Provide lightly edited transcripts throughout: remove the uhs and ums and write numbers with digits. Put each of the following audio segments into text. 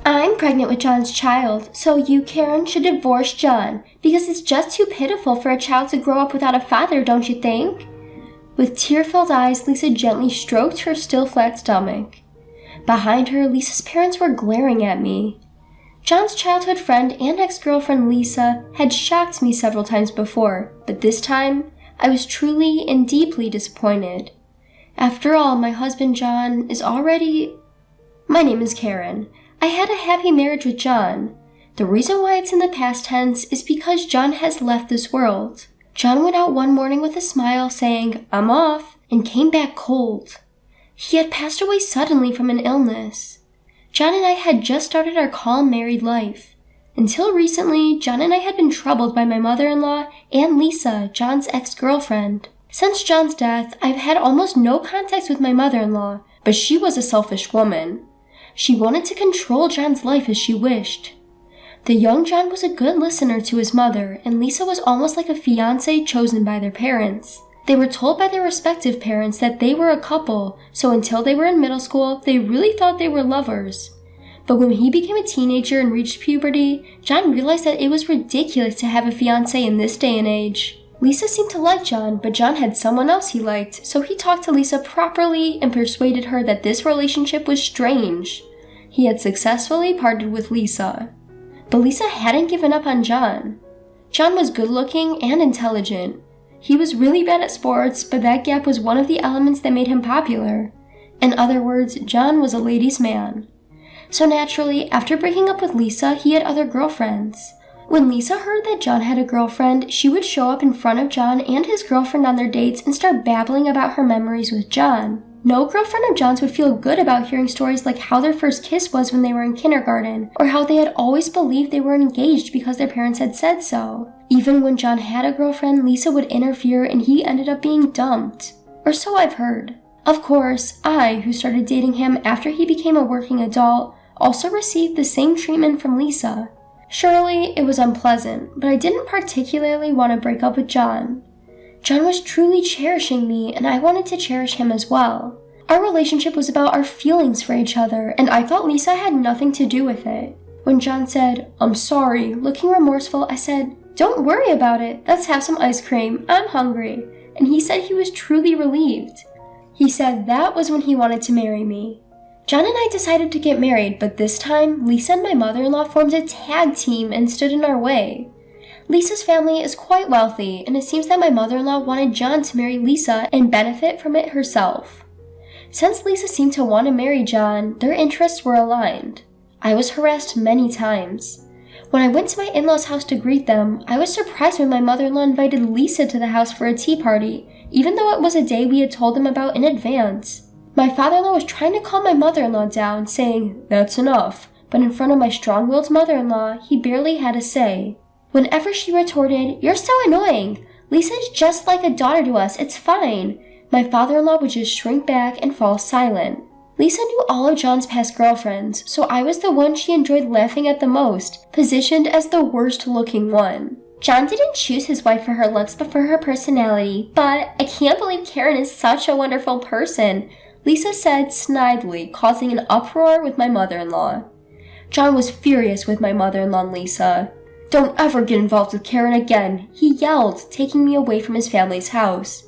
I'm pregnant with John's child, so you, Karen, should divorce John, because it's just too pitiful for a child to grow up without a father, don't you think? With tear-filled eyes, Lisa gently stroked her still flat stomach. Behind her, Lisa's parents were glaring at me. John's childhood friend and ex-girlfriend Lisa had shocked me several times before, but this time, I was truly and deeply disappointed. After all, my husband John is already... My name is Karen. I had a happy marriage with John. The reason why it's in the past tense is because John has left this world. John went out one morning with a smile saying, "I'm off," and came back cold. He had passed away suddenly from an illness. John and I had just started our calm married life. Until recently, John and I had been troubled by my mother-in-law and Lisa, John's ex-girlfriend. Since John's death, I've had almost no contact with my mother-in-law, but she was a selfish woman. She wanted to control John's life as she wished. The young John was a good listener to his mother, and Lisa was almost like a fiancé chosen by their parents. They were told by their respective parents that they were a couple, so until they were in middle school, they really thought they were lovers. But when he became a teenager and reached puberty, John realized that it was ridiculous to have a fiancé in this day and age. Lisa seemed to like John, but John had someone else he liked, so he talked to Lisa properly and persuaded her that this relationship was strange. He had successfully parted with Lisa. But Lisa hadn't given up on John. John was good-looking and intelligent. He was really bad at sports, but that gap was one of the elements that made him popular. In other words, John was a ladies' man. So naturally, after breaking up with Lisa, he had other girlfriends. When Lisa heard that John had a girlfriend, she would show up in front of John and his girlfriend on their dates and start babbling about her memories with John. No girlfriend of John's would feel good about hearing stories like how their first kiss was when they were in kindergarten, or how they had always believed they were engaged because their parents had said so. Even when John had a girlfriend, Lisa would interfere and he ended up being dumped. Or so I've heard. Of course, I, who started dating him after he became a working adult, also received the same treatment from Lisa. Surely, it was unpleasant, but I didn't particularly want to break up with John. John was truly cherishing me, and I wanted to cherish him as well. Our relationship was about our feelings for each other, and I thought Lisa had nothing to do with it. When John said, "I'm sorry," looking remorseful, I said, "Don't worry about it, let's have some ice cream, I'm hungry," and he said he was truly relieved. He said that was when he wanted to marry me. John and I decided to get married, but this time, Lisa and my mother-in-law formed a tag team and stood in our way. Lisa's family is quite wealthy, and it seems that my mother-in-law wanted John to marry Lisa and benefit from it herself. Since Lisa seemed to want to marry John, their interests were aligned. I was harassed many times. When I went to my in-laws' house to greet them, I was surprised when my mother-in-law invited Lisa to the house for a tea party, even though it was a day we had told them about in advance. My father-in-law was trying to calm my mother-in-law down, saying, "That's enough," but in front of my strong-willed mother-in-law, he barely had a say. Whenever she retorted, "You're so annoying. Lisa is just like a daughter to us, it's fine," my father-in-law would just shrink back and fall silent. Lisa knew all of John's past girlfriends, so I was the one she enjoyed laughing at the most, positioned as the worst-looking one. John didn't choose his wife for her looks but for her personality, but I can't believe Karen is such a wonderful person, Lisa said snidely, causing an uproar with my mother-in-law. John was furious with my mother-in-law and Lisa. "Don't ever get involved with Karen again," he yelled, taking me away from his family's house.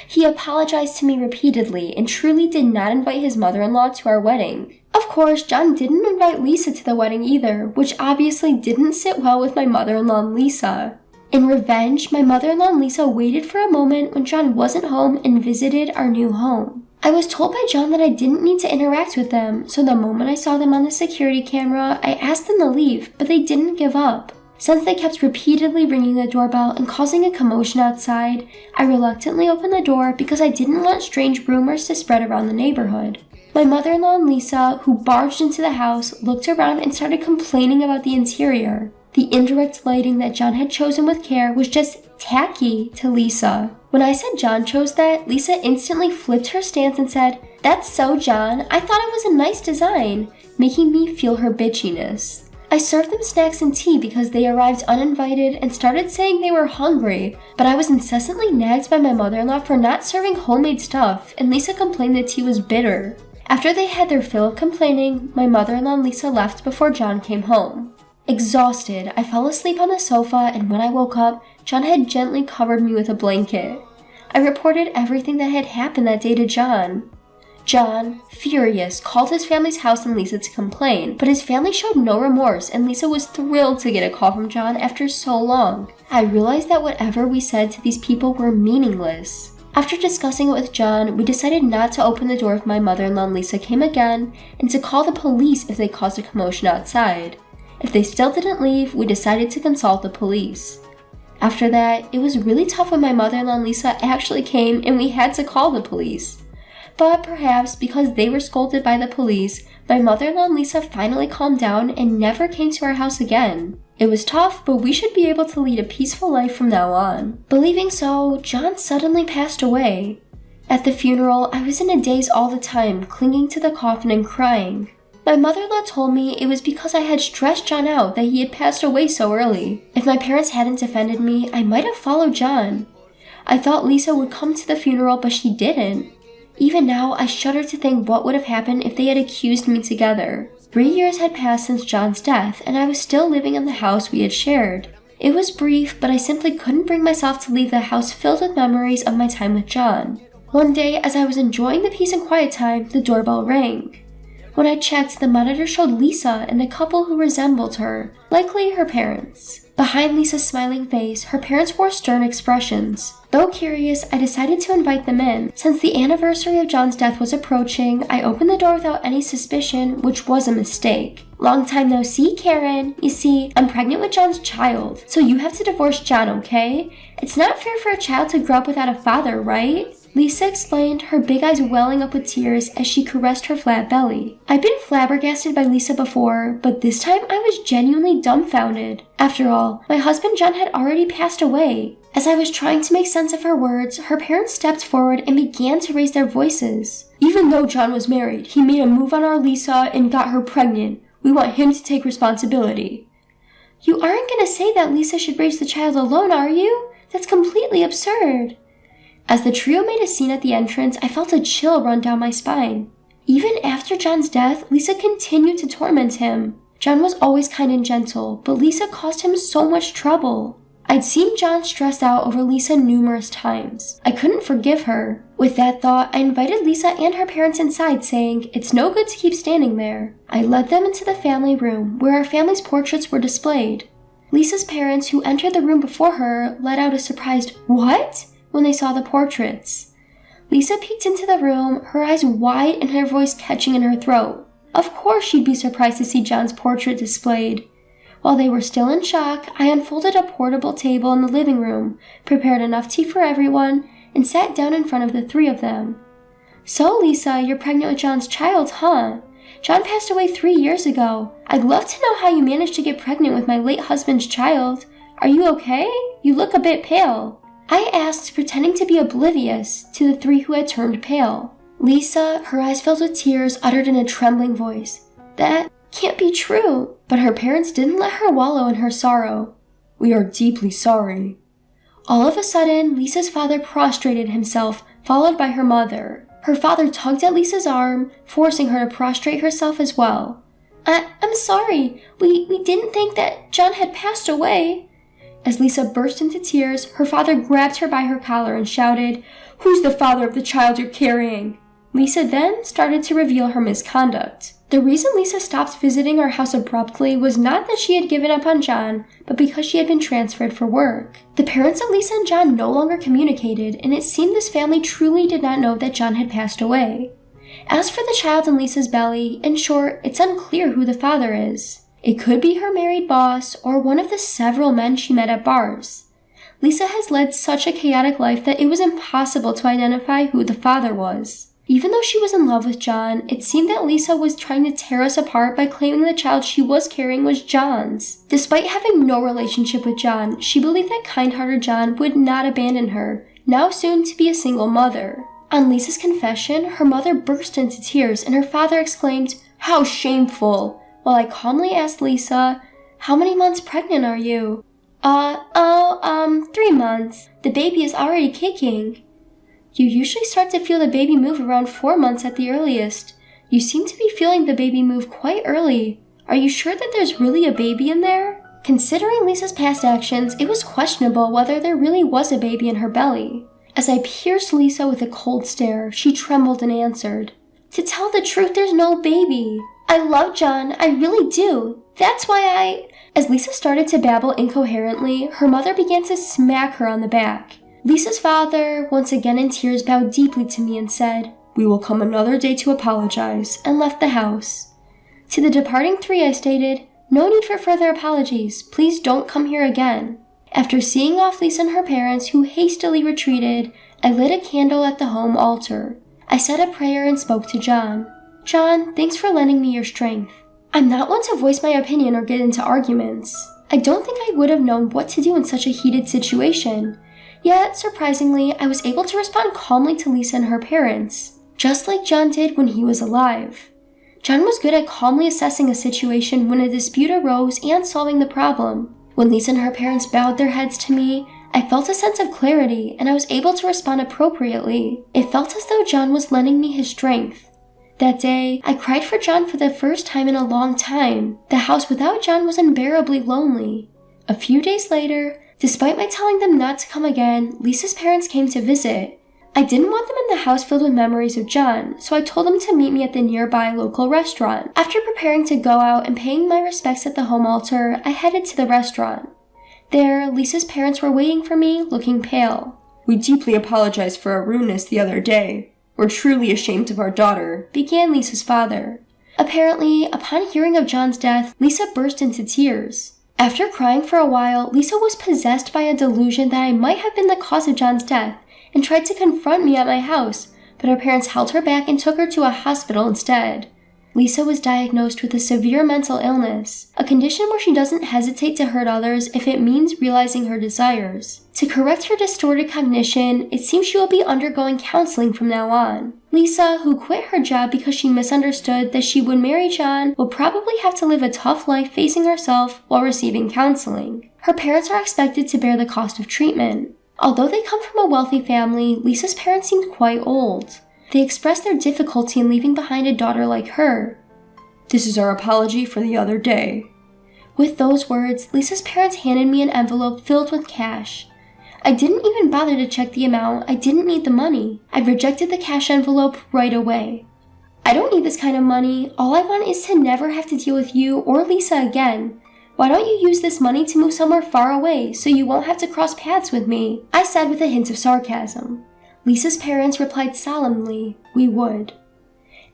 He apologized to me repeatedly and truly did not invite his mother-in-law to our wedding. Of course, John didn't invite Lisa to the wedding either, which obviously didn't sit well with my mother-in-law and Lisa. In revenge, my mother-in-law and Lisa waited for a moment when John wasn't home and visited our new home. I was told by John that I didn't need to interact with them, so the moment I saw them on the security camera, I asked them to leave, but they didn't give up. Since they kept repeatedly ringing the doorbell and causing a commotion outside, I reluctantly opened the door because I didn't want strange rumors to spread around the neighborhood. My mother-in-law and Lisa, who barged into the house, looked around and started complaining about the interior. The indirect lighting that John had chosen with care was just tacky to Lisa. When I said John chose that, Lisa instantly flipped her stance and said, "That's so John, I thought it was a nice design," making me feel her bitchiness. I served them snacks and tea because they arrived uninvited and started saying they were hungry, but I was incessantly nagged by my mother-in-law for not serving homemade stuff, and Lisa complained the tea was bitter. After they had their fill of complaining, my mother-in-law and Lisa left before John came home. Exhausted, I fell asleep on the sofa, and when I woke up, John had gently covered me with a blanket. I reported everything that had happened that day to John. John, furious, called his family's house and Lisa to complain, but his family showed no remorse, and Lisa was thrilled to get a call from John after so long. I realized that whatever we said to these people were meaningless. After discussing it with John, we decided not to open the door if my mother-in-law and Lisa came again, and to call the police if they caused a commotion outside. If they still didn't leave, we decided to consult the police. After that, it was really tough when my mother-in-law and Lisa actually came and we had to call the police. But perhaps because they were scolded by the police, my mother-in-law and Lisa finally calmed down and never came to our house again. It was tough, but we should be able to lead a peaceful life from now on. Believing so, John suddenly passed away. At the funeral, I was in a daze all the time, clinging to the coffin and crying. My mother-in-law told me it was because I had stressed John out that he had passed away so early. If my parents hadn't defended me, I might have followed John. I thought Lisa would come to the funeral, but she didn't. Even now, I shudder to think what would have happened if they had accused me together. 3 years had passed since John's death, and I was still living in the house we had shared. It was brief, but I simply couldn't bring myself to leave the house filled with memories of my time with John. One day, as I was enjoying the peace and quiet time, the doorbell rang. When I checked, the monitor showed Lisa and a couple who resembled her, likely her parents. Behind Lisa's smiling face, her parents wore stern expressions. Though curious, I decided to invite them in. Since the anniversary of John's death was approaching, I opened the door without any suspicion, which was a mistake. Long time no see, Karen. You see, I'm pregnant with John's child, so you have to divorce John, okay? It's not fair for a child to grow up without a father, right? Lisa explained, her big eyes welling up with tears as she caressed her flat belly. I'd been flabbergasted by Lisa before, but this time I was genuinely dumbfounded. After all, my husband John had already passed away. As I was trying to make sense of her words, her parents stepped forward and began to raise their voices. Even though John was married, he made a move on our Lisa and got her pregnant. We want him to take responsibility. You aren't going to say that Lisa should raise the child alone, are you? That's completely absurd. As the trio made a scene at the entrance, I felt a chill run down my spine. Even after John's death, Lisa continued to torment him. John was always kind and gentle, but Lisa caused him so much trouble. I'd seen John stressed out over Lisa numerous times. I couldn't forgive her. With that thought, I invited Lisa and her parents inside, saying, "It's no good to keep standing there." I led them into the family room, where our family's portraits were displayed. Lisa's parents, who entered the room before her, let out a surprised, "What?" when they saw the portraits. Lisa peeked into the room, her eyes wide and her voice catching in her throat. Of course she'd be surprised to see John's portrait displayed. While they were still in shock, I unfolded a portable table in the living room, prepared enough tea for everyone, and sat down in front of the three of them. "So, Lisa, you're pregnant with John's child, huh? John passed away 3 years ago. I'd love to know how you managed to get pregnant with my late husband's child. Are you okay? You look a bit pale." I asked, pretending to be oblivious to the three who had turned pale. Lisa, her eyes filled with tears, uttered in a trembling voice, "That can't be true." But her parents didn't let her wallow in her sorrow. "We are deeply sorry." All of a sudden, Lisa's father prostrated himself, followed by her mother. Her father tugged at Lisa's arm, forcing her to prostrate herself as well. I'm sorry. We didn't think that John had passed away." As Lisa burst into tears, her father grabbed her by her collar and shouted, "Who's the father of the child you're carrying?" Lisa then started to reveal her misconduct. The reason Lisa stopped visiting our house abruptly was not that she had given up on John, but because she had been transferred for work. The parents of Lisa and John no longer communicated, and it seemed this family truly did not know that John had passed away. As for the child in Lisa's belly, in short, it's unclear who the father is. It could be her married boss or one of the several men she met at bars. Lisa has led such a chaotic life that it was impossible to identify who the father was. Even though she was in love with John, it seemed that Lisa was trying to tear us apart by claiming the child she was carrying was John's. Despite having no relationship with John, she believed that kind-hearted John would not abandon her, now soon to be a single mother. On Lisa's confession, her mother burst into tears and her father exclaimed, "How shameful!" While I calmly asked Lisa, "How many months pregnant are you?" 3 months. The baby is already kicking." "You usually start to feel the baby move around 4 months at the earliest. You seem to be feeling the baby move quite early. Are you sure that there's really a baby in there? Considering Lisa's past actions, it was questionable whether there really was a baby in her belly. As I pierced Lisa with a cold stare, she trembled and answered, "To tell the truth, there's no baby. I love John, I really do. That's why I..." As Lisa started to babble incoherently, her mother began to smack her on the back. Lisa's father, once again in tears, bowed deeply to me and said, "We will come another day to apologize," and left the house. To the departing three I stated, "No need for further apologies. Please don't come here again." After seeing off Lisa and her parents, who hastily retreated, I lit a candle at the home altar. I said a prayer and spoke to John. "John, thanks for lending me your strength. I'm not one to voice my opinion or get into arguments. I don't think I would have known what to do in such a heated situation. Yet, surprisingly, I was able to respond calmly to Lisa and her parents, just like John did when he was alive. John was good at calmly assessing a situation when a dispute arose and solving the problem. When Lisa and her parents bowed their heads to me, I felt a sense of clarity and I was able to respond appropriately. It felt as though John was lending me his strength. That day, I cried for John for the first time in a long time. The house without John was unbearably lonely. A few days later, despite my telling them not to come again, Lisa's parents came to visit. I didn't want them in the house filled with memories of John, so I told them to meet me at the nearby local restaurant. After preparing to go out and paying my respects at the home altar, I headed to the restaurant. There, Lisa's parents were waiting for me, looking pale. "We deeply apologize for our rudeness the other day. We're truly ashamed of our daughter," began Lisa's father. Apparently, upon hearing of John's death, Lisa burst into tears. After crying for a while, Lisa was possessed by a delusion that I might have been the cause of John's death and tried to confront me at my house, but her parents held her back and took her to a hospital instead. Lisa was diagnosed with a severe mental illness, a condition where she doesn't hesitate to hurt others if it means realizing her desires. To correct her distorted cognition, it seems she will be undergoing counseling from now on. Lisa, who quit her job because she misunderstood that she would marry John, will probably have to live a tough life facing herself while receiving counseling. Her parents are expected to bear the cost of treatment. Although they come from a wealthy family, Lisa's parents seemed quite old. They expressed their difficulty in leaving behind a daughter like her. "This is our apology for the other day." With those words, Lisa's parents handed me an envelope filled with cash. I didn't even bother to check the amount. I didn't need the money. I rejected the cash envelope right away. "I don't need this kind of money. All I want is to never have to deal with you or Lisa again. Why don't you use this money to move somewhere far away so you won't have to cross paths with me?" I said with a hint of sarcasm. Lisa's parents replied solemnly, "We would."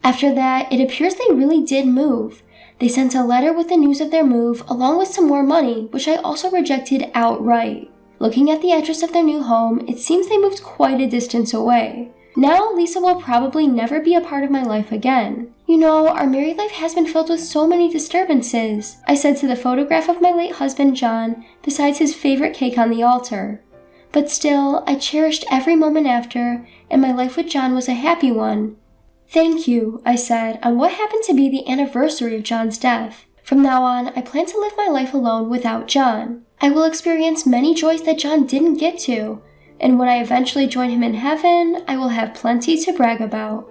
After that, it appears they really did move. They sent a letter with the news of their move, along with some more money, which I also rejected outright. Looking at the address of their new home, it seems they moved quite a distance away. Now, Lisa will probably never be a part of my life again. "You know, our married life has been filled with so many disturbances," I said to the photograph of my late husband, John, besides his favorite cake on the altar. "But still, I cherished every moment after, and my life with John was a happy one." "Thank you," I said, on what happened to be the anniversary of John's death. From now on, I plan to live my life alone without John. I will experience many joys that John didn't get to, and when I eventually join him in heaven, I will have plenty to brag about.